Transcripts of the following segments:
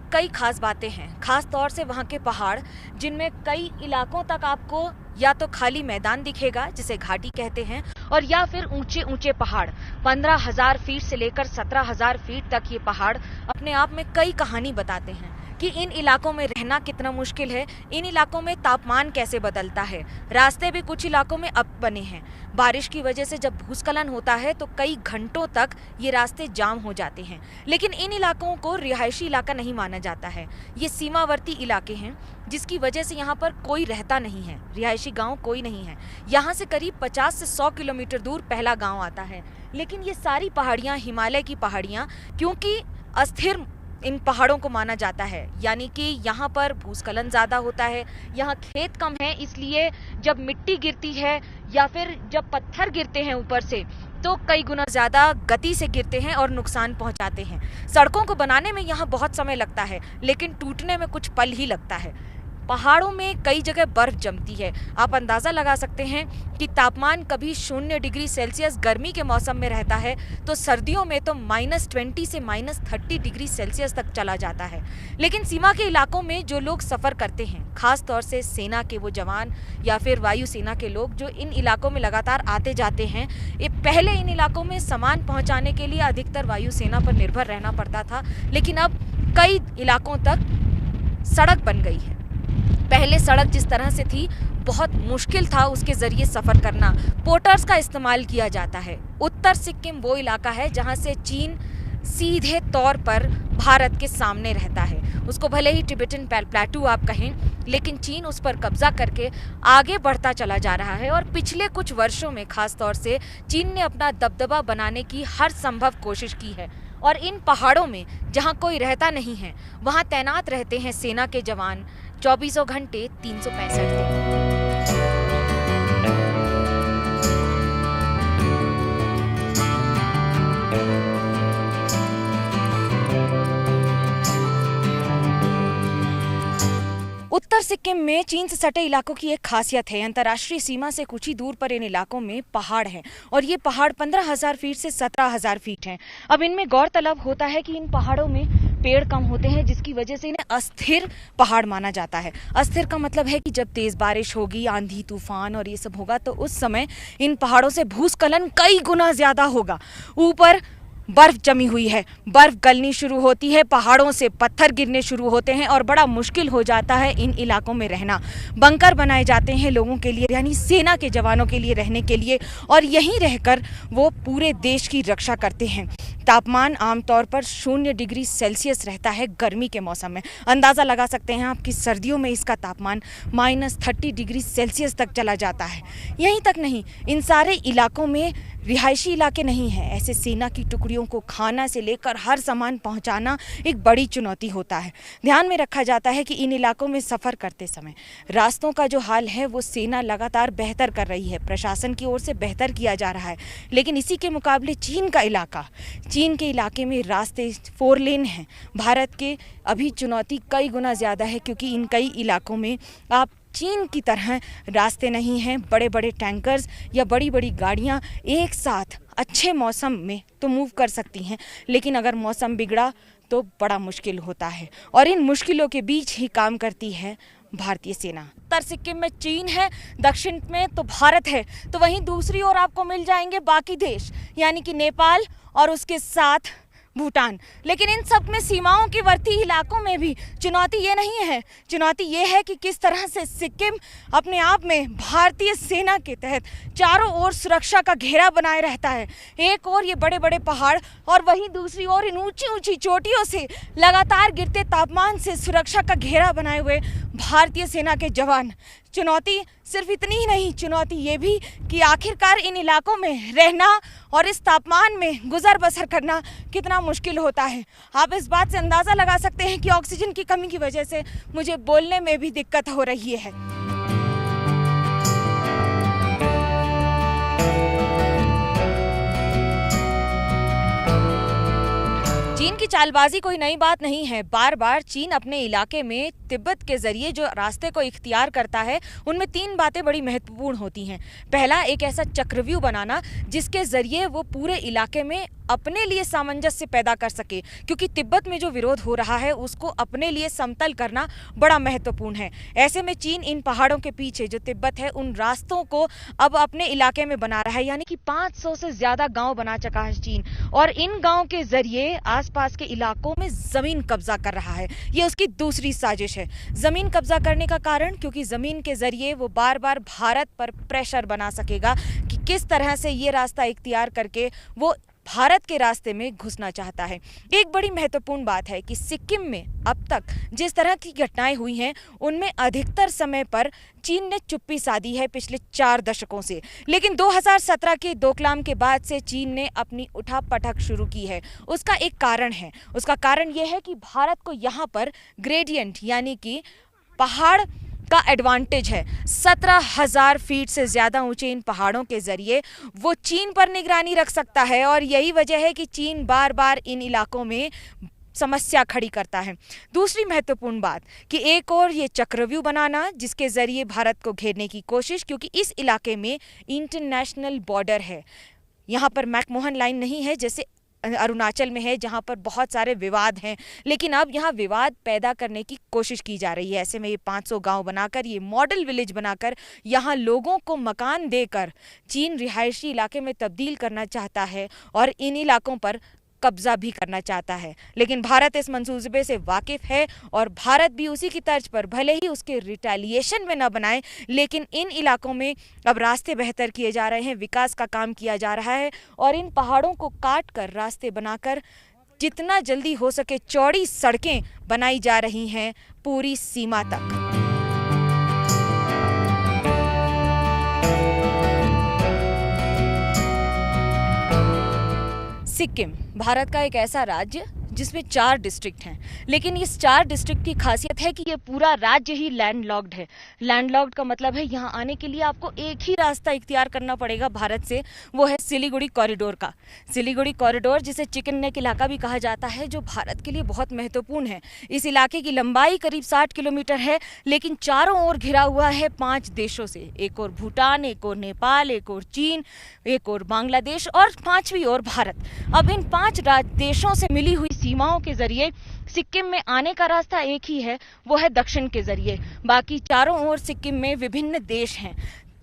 कई खास बातें हैं, खास तौर से वहाँ के पहाड़, जिनमें कई इलाकों तक आपको या तो खाली मैदान दिखेगा जिसे घाटी कहते हैं, और या फिर ऊंचे ऊंचे पहाड़। 15,000 फीट से लेकर 17,000 फीट तक ये पहाड़ अपने आप में कई कहानी बताते हैं कि इन इलाकों में रहना कितना मुश्किल है, इन इलाकों में तापमान कैसे बदलता है। रास्ते भी कुछ इलाकों में अब बने हैं। बारिश की वजह से जब भूस्खलन होता है तो कई घंटों तक ये रास्ते जाम हो जाते हैं। लेकिन इन इलाकों को रिहायशी इलाका नहीं माना जाता है। ये सीमावर्ती इलाके हैं, जिसकी वजह से यहाँ पर कोई रहता नहीं है, रिहायशी गांव कोई नहीं है। यहाँ से करीब 50 से 100 किलोमीटर दूर पहला गांव आता है। लेकिन ये सारी पहाड़ियाँ हिमालय की पहाड़ियाँ, क्योंकि अस्थिर इन पहाड़ों को माना जाता है, यानी कि यहाँ पर भूस्खलन ज़्यादा होता है, यहाँ खेत कम है, इसलिए जब मिट्टी गिरती है या फिर जब पत्थर गिरते हैं ऊपर से तो कई गुना ज़्यादा गति से गिरते हैं और नुकसान पहुँचाते हैं। सड़कों को बनाने में यहाँ बहुत समय लगता है, लेकिन टूटने में कुछ पल ही लगता है। पहाड़ों में कई जगह बर्फ जमती है। आप अंदाज़ा लगा सकते हैं कि तापमान कभी 0 डिग्री सेल्सियस गर्मी के मौसम में रहता है तो सर्दियों में तो -20 से -30 डिग्री सेल्सियस तक चला जाता है। लेकिन सीमा के इलाकों में जो लोग सफ़र करते हैं, खास तौर से सेना के वो जवान या फिर वायुसेना के लोग जो इन इलाकों में लगातार आते जाते हैं, ये पहले इन इलाकों में सामान पहुँचाने के लिए अधिकतर वायुसेना पर निर्भर रहना पड़ता था, लेकिन अब कई इलाकों तक सड़क बन गई है। पहले सड़क जिस तरह से थी बहुत मुश्किल था उसके ज़रिए सफ़र करना। पोर्टर्स का इस्तेमाल किया जाता है। उत्तर सिक्किम वो इलाका है जहाँ से चीन सीधे तौर पर भारत के सामने रहता है। उसको भले ही टिबेटन प्लेटू आप कहें, लेकिन चीन उस पर कब्जा करके आगे बढ़ता चला जा रहा है। और पिछले कुछ वर्षों में खास तौर से चीन ने अपना दबदबा बनाने की हर संभव कोशिश की है। और इन पहाड़ों में जहाँ कोई रहता नहीं है, वहाँ तैनात रहते हैं सेना के जवान 24 घंटे 365 दिन। उत्तर सिक्किम में चीन से सटे इलाकों की एक खासियत है, अंतर्राष्ट्रीय सीमा से कुछ ही दूर पर इन इलाकों में पहाड़ हैं और ये पहाड़ 15,000 फीट से 17,000 फीट हैं। अब इनमें गौरतलब होता है कि इन पहाड़ों में पेड़ कम होते हैं, जिसकी वजह से इन्हें अस्थिर पहाड़ माना जाता है। अस्थिर का मतलब है कि जब तेज बारिश होगी, आंधी तूफान और ये सब होगा तो उस समय इन पहाड़ों से भूस्खलन कई गुना ज्यादा होगा। ऊपर बर्फ जमी हुई है, बर्फ गलनी शुरू होती है, पहाड़ों से पत्थर गिरने शुरू होते हैं और बड़ा मुश्किल हो जाता है इन इलाकों में रहना। बंकर बनाए जाते हैं लोगों के लिए, यानी सेना के जवानों के लिए रहने के लिए, और यहीं रहकर वो पूरे देश की रक्षा करते हैं। तापमान आमतौर पर 0 डिग्री सेल्सियस रहता है गर्मी के मौसम में। अंदाज़ा लगा सकते हैं आप कि सर्दियों में इसका तापमान -30 डिग्री सेल्सियस तक चला जाता है। यहीं तक नहीं, इन सारे इलाकों में रिहायशी इलाके नहीं हैं। ऐसे सेना की टुकड़ियों को खाना से लेकर हर सामान पहुंचाना एक बड़ी चुनौती होता है। ध्यान में रखा जाता है कि इन इलाकों में सफ़र करते समय रास्तों का जो हाल है वो सेना लगातार बेहतर कर रही है, प्रशासन की ओर से बेहतर किया जा रहा है। लेकिन इसी के मुकाबले चीन के इलाके में रास्ते 4 लेन हैं। भारत के अभी चुनौती कई गुना ज़्यादा है, क्योंकि इन कई इलाकों में आप चीन की तरह रास्ते नहीं हैं। बड़े बड़े टैंकर्स या बड़ी बड़ी गाड़ियां एक साथ अच्छे मौसम में तो मूव कर सकती हैं, लेकिन अगर मौसम बिगड़ा तो बड़ा मुश्किल होता है। और इन मुश्किलों के बीच ही काम करती है भारतीय सेना। उत्तर सिक्किम में चीन है, दक्षिण में तो भारत है, तो वहीं दूसरी ओर आपको मिल जाएंगे बाकी देश, यानी कि नेपाल और उसके साथ भूटान। लेकिन इन सब में सीमाओं के वर्ती इलाकों में भी चुनौती ये नहीं है, चुनौती ये है कि किस तरह से सिक्किम अपने आप में भारतीय सेना के तहत चारों ओर सुरक्षा का घेरा बनाए रहता है। एक ओर ये बड़े बड़े पहाड़ और वहीं दूसरी ओर इन ऊंची ऊंची चोटियों से लगातार गिरते तापमान से सुरक्षा का घेरा बनाए हुए भारतीय सेना के जवान। चुनौती सिर्फ इतनी ही नहीं, चुनौती ये भी कि आखिरकार इन इलाकों में रहना और इस तापमान में गुजर बसर करना कितना मुश्किल होता है। आप इस बात से अंदाज़ा लगा सकते हैं कि ऑक्सीजन की कमी की वजह से मुझे बोलने में भी दिक्कत हो रही है। चीन की चालबाजी कोई नई बात नहीं है। बार बार चीन अपने इलाके में तिब्बत के जरिए जो रास्ते को इख्तियार करता है, उनमें 3 बातें बड़ी महत्वपूर्ण होती हैं। पहला, एक ऐसा चक्रव्यूह बनाना जिसके जरिए वो पूरे इलाके में अपने लिए सामंजस्य पैदा कर सके, क्योंकि तिब्बत में जो विरोध हो रहा है उसको अपने लिए समतल करना बड़ा महत्वपूर्ण है। ऐसे में चीन इन पहाड़ों के पीछे जो तिब्बत है उन रास्तों को अब अपने इलाके में बना रहा है, यानी कि 500 से ज्यादा गांव बना चुका है चीन, और इन गांव के जरिए आसपास के इलाकों में जमीन कब्जा कर रहा है। ये उसकी दूसरी साजिश है। जमीन कब्जा करने का कारण, क्योंकि जमीन के जरिए वो बार बार भारत पर प्रेशर बना सकेगा कि किस तरह से ये रास्ता इख्तियार करके वो भारत के रास्ते में घुसना चाहता है। एक बड़ी महत्वपूर्ण बात है कि सिक्किम में अब तक जिस तरह की घटनाएं हुई हैं उनमें अधिकतर समय पर चीन ने चुप्पी साधी है पिछले 4 दशकों से, लेकिन 2017 के डोकलाम के बाद से चीन ने अपनी उठापटक शुरू की है। उसका एक कारण है, उसका कारण यह है कि भारत को यहाँ पर ग्रेडियंट यानी कि पहाड़ का एडवांटेज है। 17,000 फीट से ज़्यादा ऊंचे इन पहाड़ों के ज़रिए वो चीन पर निगरानी रख सकता है, और यही वजह है कि चीन बार बार इन इलाकों में समस्या खड़ी करता है। दूसरी महत्वपूर्ण बात कि एक और ये चक्रव्यूह बनाना जिसके ज़रिए भारत को घेरने की कोशिश, क्योंकि इस इलाके में इंटरनेशनल बॉर्डर है। यहाँ पर मैकमोहन लाइन नहीं है जैसे अरुणाचल में है जहां पर बहुत सारे विवाद हैं, लेकिन अब यहां विवाद पैदा करने की कोशिश की जा रही है। ऐसे में ये 500 गांव बनाकर, ये मॉडल विलेज बनाकर यहां लोगों को मकान देकर चीन रिहायशी इलाके में तब्दील करना चाहता है और इन इलाकों पर कब्जा भी करना चाहता है। लेकिन भारत इस मंसूबे से वाकिफ है और भारत भी उसी की तर्ज पर, भले ही उसके रिटेलिएशन में न बनाए, लेकिन इन इलाकों में अब रास्ते बेहतर किए जा रहे हैं, विकास का काम किया जा रहा है, और इन पहाड़ों को काट कर रास्ते बनाकर जितना जल्दी हो सके चौड़ी सड़कें बनाई जा रही हैं पूरी सीमा तक। सिक्किम भारत का एक ऐसा राज्य जिसमें 4 डिस्ट्रिक्ट हैं, लेकिन इस 4 डिस्ट्रिक्ट की खासियत है कि ये पूरा राज्य ही लैंडलॉक्ड है। लैंडलॉक्ड का मतलब है यहाँ आने के लिए आपको एक ही रास्ता इख्तियार करना पड़ेगा भारत से, वो है सिलीगुड़ी कॉरिडोर का। सिलीगुड़ी कॉरिडोर जिसे चिकन नेक इलाका भी कहा जाता है, जो भारत के लिए बहुत महत्वपूर्ण है। इस इलाके की लंबाई करीब 60 किलोमीटर है, लेकिन चारों ओर घिरा हुआ है 5 देशों से, एक और भूटान, एक और नेपाल, एक और चीन, एक और बांग्लादेश और 5वीं ओर भारत। अब इन 5 देशों से मिली हुई सीमाओं के जरिए सिक्किम में आने का रास्ता एक ही है, वो है दक्षिण के जरिए। बाकी चारों ओर सिक्किम में विभिन्न देश हैं।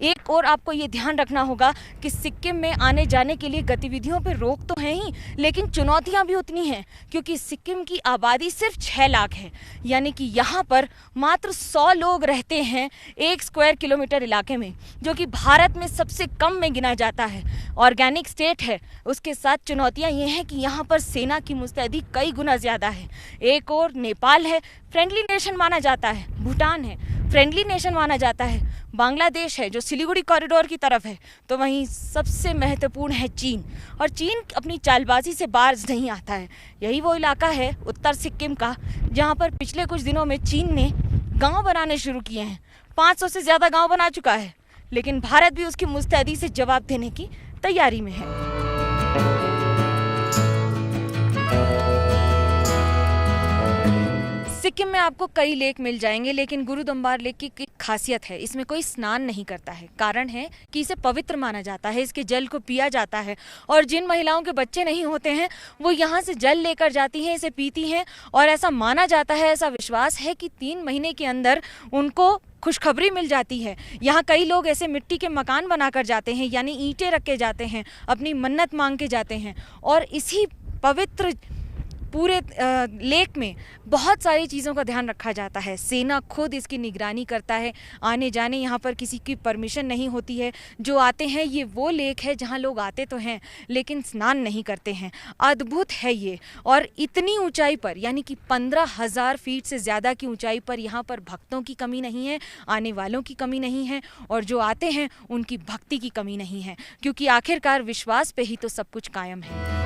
एक और आपको ये ध्यान रखना होगा कि सिक्किम में आने जाने के लिए गतिविधियों पर रोक तो है ही, लेकिन चुनौतियां भी उतनी हैं, क्योंकि सिक्किम की आबादी सिर्फ 6 लाख है, यानी कि यहाँ पर मात्र 100 लोग रहते हैं 1 स्क्वायर किलोमीटर इलाके में, जो कि भारत में सबसे कम में गिना जाता है। ऑर्गेनिक स्टेट है, उसके साथ चुनौतियाँ ये हैं कि यहाँ पर सेना की मुस्तैदी कई गुना ज़्यादा है। एक और नेपाल है, फ्रेंडली नेशन माना जाता है, भूटान है, फ्रेंडली नेशन माना जाता है, बांग्लादेश है जो सिलीगुड़ी कॉरिडोर की तरफ है, तो वहीं सबसे महत्वपूर्ण है चीन। और चीन अपनी चालबाजी से बाज नहीं आता है। यही वो इलाका है उत्तर सिक्किम का जहां पर पिछले कुछ दिनों में चीन ने गांव बनाने शुरू किए हैं। 500 से ज़्यादा गांव बना चुका है, लेकिन भारत भी उसकी मुस्तैदी से जवाब देने की तैयारी में है। सिक्किम में आपको कई लेक मिल जाएंगे, लेकिन गुरुदम्बार लेक की एक खासियत है, इसमें कोई स्नान नहीं करता है। कारण है कि इसे पवित्र माना जाता है, इसके जल को पिया जाता है, और जिन महिलाओं के बच्चे नहीं होते हैं वो यहाँ से जल लेकर जाती हैं, इसे पीती हैं, और ऐसा माना जाता है, ऐसा विश्वास है कि 3 महीने के अंदर उनको खुशखबरी मिल जाती है। यहाँ कई लोग ऐसे मिट्टी के मकान बनाकर जाते हैं, यानी ईंटें रख के जाते हैं, अपनी मन्नत मांग के जाते हैं, और इसी पवित्र पूरे लेक में बहुत सारी चीज़ों का ध्यान रखा जाता है। सेना खुद इसकी निगरानी करता है, आने जाने यहाँ पर किसी की परमिशन नहीं होती है। जो आते हैं, ये वो लेक है जहाँ लोग आते तो हैं लेकिन स्नान नहीं करते हैं। अद्भुत है ये, और इतनी ऊंचाई पर, यानी कि 15,000 फीट से ज़्यादा की ऊंचाई पर यहाँ पर भक्तों की कमी नहीं है, आने वालों की कमी नहीं है, और जो आते हैं उनकी भक्ति की कमी नहीं है, क्योंकि आखिरकार विश्वास पे ही तो सब कुछ कायम है।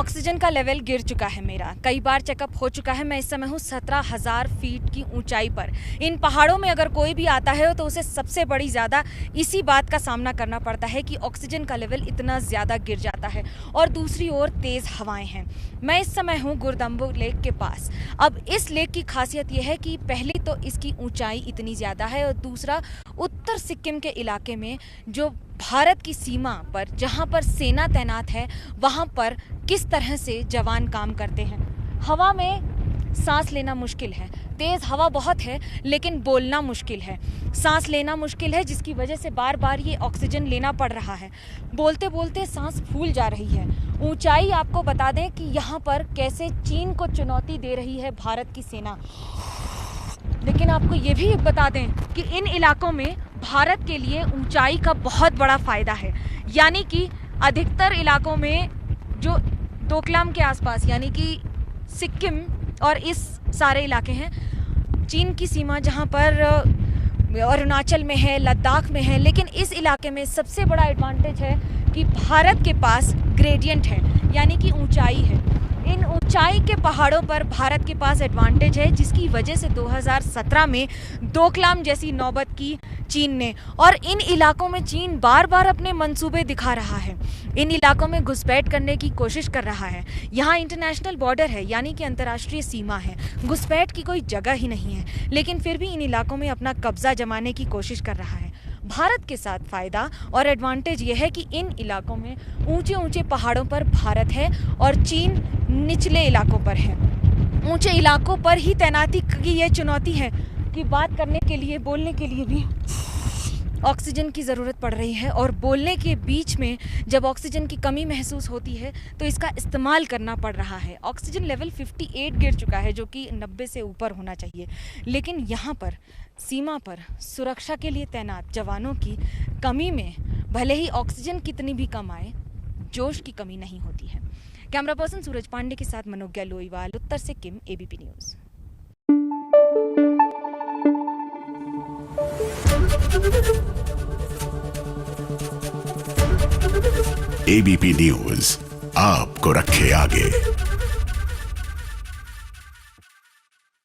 ऑक्सीजन का लेवल गिर चुका है मेरा, कई बार चेकअप हो चुका है। मैं इस समय हूँ 17,000 फीट की ऊंचाई पर। इन पहाड़ों में अगर कोई भी आता है तो उसे सबसे बड़ी ज़्यादा इसी बात का सामना करना पड़ता है कि ऑक्सीजन का लेवल इतना ज़्यादा गिर जाता है और दूसरी ओर तेज़ हवाएं हैं। मैं इस समय हूँ गुरदम्बु लेक के पास। अब इस लेक की खासियत यह है कि पहले तो इसकी ऊंचाई इतनी ज़्यादा है और दूसरा उत्तर सिक्किम के इलाके में जो भारत की सीमा पर जहां पर सेना तैनात है वहां पर किस तरह से जवान काम करते हैं। हवा में सांस लेना मुश्किल है, तेज़ हवा बहुत है लेकिन बोलना मुश्किल है, सांस लेना मुश्किल है जिसकी वजह से बार बार ये ऑक्सीजन लेना पड़ रहा है। बोलते बोलते सांस फूल जा रही है। ऊंचाई आपको बता दें कि यहाँ पर कैसे चीन को चुनौती दे रही है भारत की सेना। लेकिन आपको ये भी बता दें कि इन इलाकों में भारत के लिए ऊंचाई का बहुत बड़ा फ़ायदा है, यानी कि अधिकतर इलाकों में जो डोकलाम के आसपास यानी कि सिक्किम और इस सारे इलाके हैं, चीन की सीमा जहां पर अरुणाचल में है, लद्दाख में है, लेकिन इस इलाके में सबसे बड़ा एडवांटेज है कि भारत के पास ग्रेडियंट है यानी कि ऊंचाई है। इन ऊंचाई के पहाड़ों पर भारत के पास एडवांटेज है जिसकी वजह से 2017 में डोकलाम जैसी नौबत की चीन ने, और इन इलाकों में चीन बार बार अपने मंसूबे दिखा रहा है। इन इलाकों में घुसपैठ करने की कोशिश कर रहा है। यहाँ इंटरनेशनल बॉर्डर है यानी कि अंतर्राष्ट्रीय सीमा है, घुसपैठ की कोई जगह ही नहीं है, लेकिन फिर भी इन इलाकों में अपना कब्जा जमाने की कोशिश कर रहा है। भारत के साथ फ़ायदा और एडवांटेज ये है कि इन इलाकों में ऊंचे ऊंचे पहाड़ों पर भारत है और चीन निचले इलाकों पर है। ऊंचे इलाकों पर ही तैनाती की ये चुनौती है कि बात करने के लिए, बोलने के लिए भी ऑक्सीजन की ज़रूरत पड़ रही है, और बोलने के बीच में जब ऑक्सीजन की कमी महसूस होती है तो इसका इस्तेमाल करना पड़ रहा है। ऑक्सीजन लेवल 58 गिर चुका है जो कि 90 से ऊपर होना चाहिए, लेकिन यहाँ पर सीमा पर सुरक्षा के लिए तैनात जवानों की कमी में भले ही ऑक्सीजन कितनी भी कम आए, जोश की कमी नहीं होती है। कैमरा पर्सन सूरज पांडे के साथ मनोज्ञा लोईवाल, उत्तर Sikkim, ABP news. ABP news आपको रखे आगे।